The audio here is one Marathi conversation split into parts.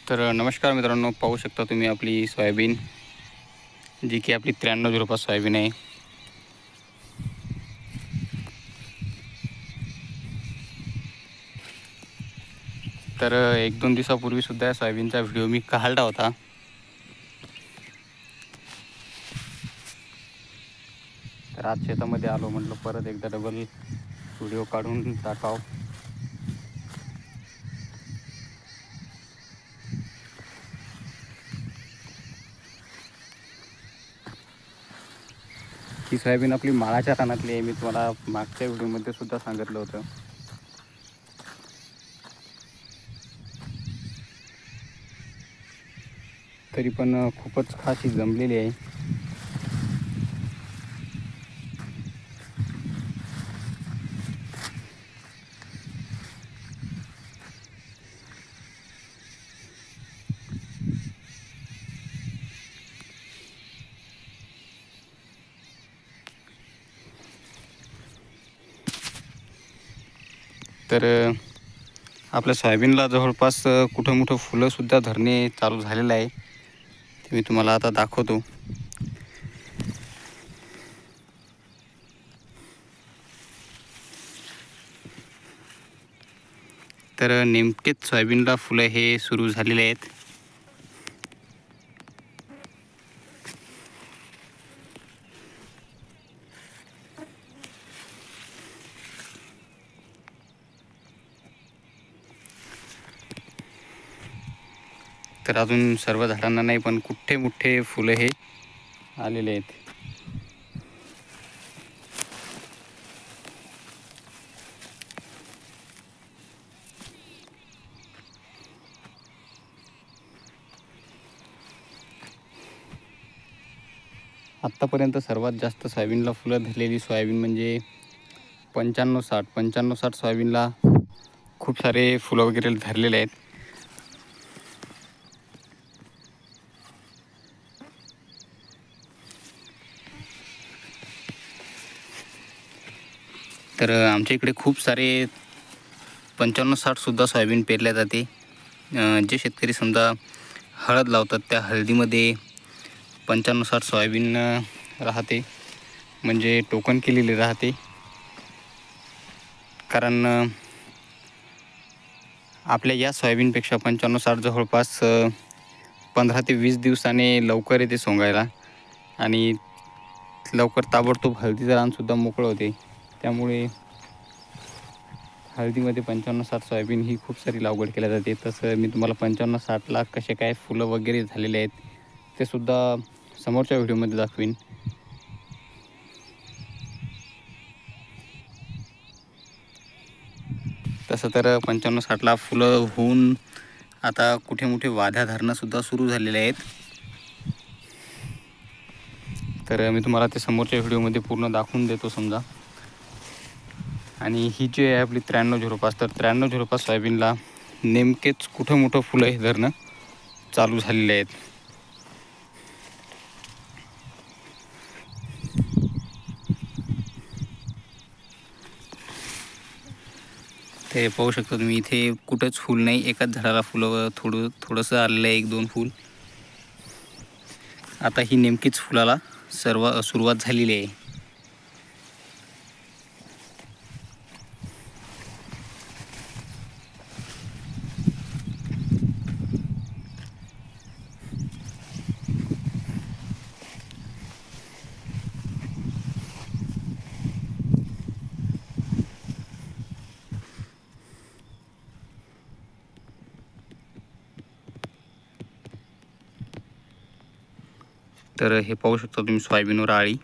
तर नमस्कार मित्रांनो, पाहू शकता तुम्ही आपली सोयाबीन, जी की आपली 9305 सोयाबीन आहे. तर 1-2 दिवसापूर्वी सुद्धा सोयाबीनचा व्हिडिओ मी काढला होता. तर आज शेतामध्ये आलो, म्हटलं परत एकदा डबल व्हिडिओ काढून टाकाव. ही सोयाबीन आपली माळाच्या रानातली आहे. मी तुम्हाला मागच्या व्हिडिओमध्ये सुद्धा सांगितलं होतं. तरी पण खूपच खास ही जमलेली आहे. तर आपल्या सोयाबीनला जवळपास कुठं मोठं फुलंसुद्धा धरणे चालू झालेलं आहे. ते मी तुम्हाला आता दाखवतो. तर नेमकेच सोयाबीनला फुलं हे सुरू झालेले आहेत. तर अजून सर्व झाडांना नाही, पण कुठे मोठे फुलं हे आलेले आहेत. आत्तापर्यंत सर्वात जास्त सोयाबीनला फुलं धरलेली सोयाबीन म्हणजे 95-60 सोयाबीनला खूप सारे फुलं वगैरे धरलेले आहेत. तर आमच्या इकडे खूप सारे 55-60 सुद्धा सोयाबीन पेरल्या जाते. जे शेतकरी समजा हळद लावतात, त्या हळदीमध्ये 55-60 सोयाबीन राहते, म्हणजे टोकन केलेली राहते. कारण आपल्या या सोयाबीनपेक्षा 95-60 जवळपास 15 ते 20 दिवसाने लवकर येते सोंगायला, आणि लवकर ताबडतोब हळदीचं रानसुद्धा मोकळं होते. त्यामुळे हळदीमध्ये 55-60 सोयाबीन ही खूप सारी लागवड केली जाते. तसं मी तुम्हाला 55-60ला कसे काय फुलं वगैरे झालेले आहेत ते सुद्धा समोरच्या व्हिडिओमध्ये दाखवीन. तसं तर 55-60ला फुलं होऊन आता कुठे मोठे वाध्या धरणंसुद्धा सुरू झालेले आहेत. तर मी तुम्हाला ते समोरच्या व्हिडिओमध्ये पूर्ण दाखवून देतो समजा. आणि ही जी आहे आपली 9305, तर 9305 सोयाबीनला नेमकेच कुठं मोठं फुलं हे धरणं चालू झालेले आहेत. ते पाहू शकता तुम्ही, इथे कुठंच फूल नाही. एकाच झाडाला फुलं थोडंसं आलेलं आहे, 1-2 फूल. आता ही नेमकीच फुलाला सुरुवात झालेली आहे. तर हे पाहू शकता तुम्ही सोयाबीनवर आळी.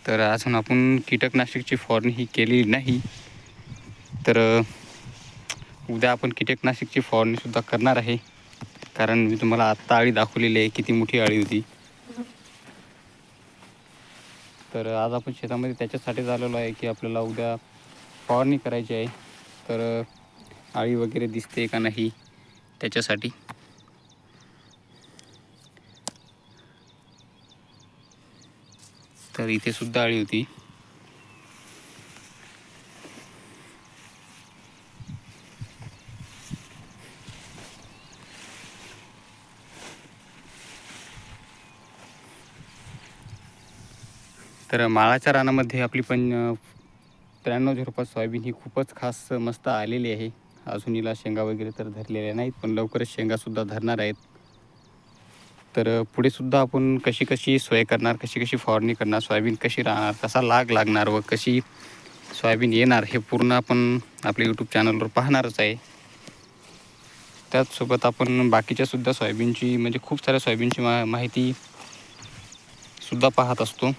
तर अजून आपण कीटकनाशकची फवारणी ही केली नाही. तर उद्या आपण कीटकनाशकची फवारणीसुद्धा करणार आहे. कारण मी तुम्हाला आत्ता आळी दाखवलेली आहे, किती मोठी आळी होती. तर आज आपण शेतामध्ये त्याच्यासाठीच आलेलो आहे की आपल्याला उद्या फवारणी करायची आहे. तर आळी वगैरे दिसते का नाही त्याच्यासाठी. तर इथे सुद्धा आळी होती. तर माळाच्या रानामध्ये आपली 9305 सोयाबीन ही खूपच खास मस्त आलेली आहे. अजून हिला शेंगा वगैरे तर धरलेल्या नाहीत, पण लवकरच शेंगासुद्धा धरणार आहेत. तर पुढेसुद्धा आपण कशी कशी सोय करणार, कशी कशी फवारणी करणार, सोयाबीन कशी राहणार, कसा लागणार व कशी सोयाबीन येणार, हे पूर्ण आपण आपल्या यूट्यूब चॅनलवर पाहणारच आहे. त्याचसोबत आपण बाकीच्यासुद्धा सोयाबीनची म्हणजे खूप साऱ्या सोयाबीनची माहितीसुद्धा पाहत असतो.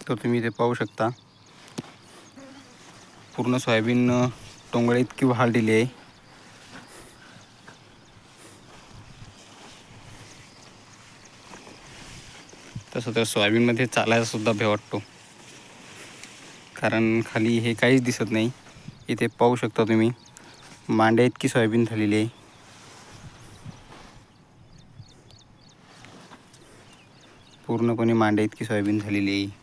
तर तुम्ही इथे पाहू शकता, पूर्ण सोयाबीन टोंगळे इतकी वाढलेली आहे. तसं तर सोयाबीनमध्ये चालायला सुद्धा भय वाटतो, कारण खाली हे काहीच दिसत नाही. इथे पाहू शकता तुम्ही, मांड्या इतकी सोयाबीन झालेली आहे. पूर्णपणे मांड्या इतकी सोयाबीन झालेली आहे.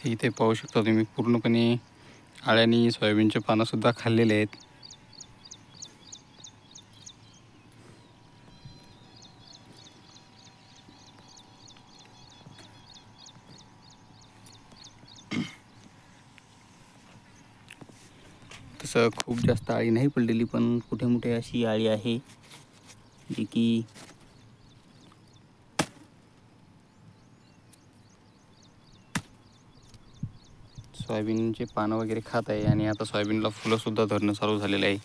इथे पाहू शकता तुम्ही, पूर्णपणे आळ्यानी सोयाबीनचे पानंसुद्धा खाल्लेले आहेत. तसं खूप जास्त आळी नाही पडलेली, पण कुठे कुठे अशी आळी आहे जी की सोयाबीनचे पानं वगैरे खात आहे. आणि आता सोयाबीनला फुलंसुद्धा धरणं चालू झालेलं आहे.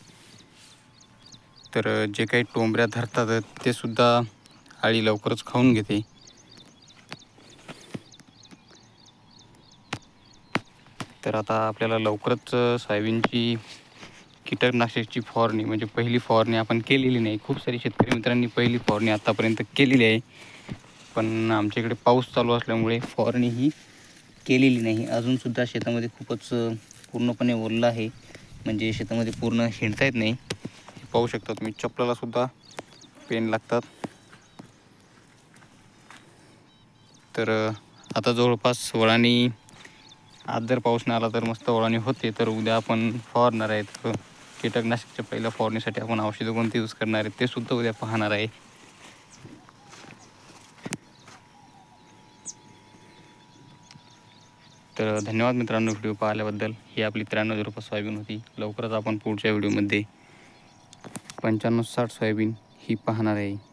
तर जे काही टोंबऱ्या धरतात ते सुद्धा आळी लवकरच खाऊन घेते. तर आता आपल्याला लवकरच सोयाबीनची कीटकनाशकाची फवारणी म्हणजे पहिली फवारणी आपण केलेली नाही. खूप सारी शेतकरी मित्रांनी पहिली फवारणी आत्तापर्यंत केलेली आहे, पण आमच्या इकडे पाऊस चालू असल्यामुळे फवारणी ही केलेली नाही. अजूनसुद्धा शेतामध्ये खूपच पूर्णपणे ओलं आहे, म्हणजे शेतामध्ये पूर्ण हिंडता येत नाही. पाहू शकता तुम्ही, चपलालासुद्धा पेन लागतात. तर आता जवळपास वळानी, आज जर पाऊस नाही आला तर मस्त वळानी होते. तर उद्या आपण फवारणार आहेत कीटकनाशकाच्या पहिल्या फवारणीसाठी. आपण औषधं कोणती यूज करणार आहेत ते सुद्धा उद्या पाहणार आहे. तर धन्यवाद मित्रांनो व्हिडिओ पाहिल्याबद्दल. ही आपली 93,000 रुपये सोयाबीन होती. लवकरच आपण पुढच्या व्हिडिओमध्ये 95-60 सोयाबीन ही पाहणार आहे.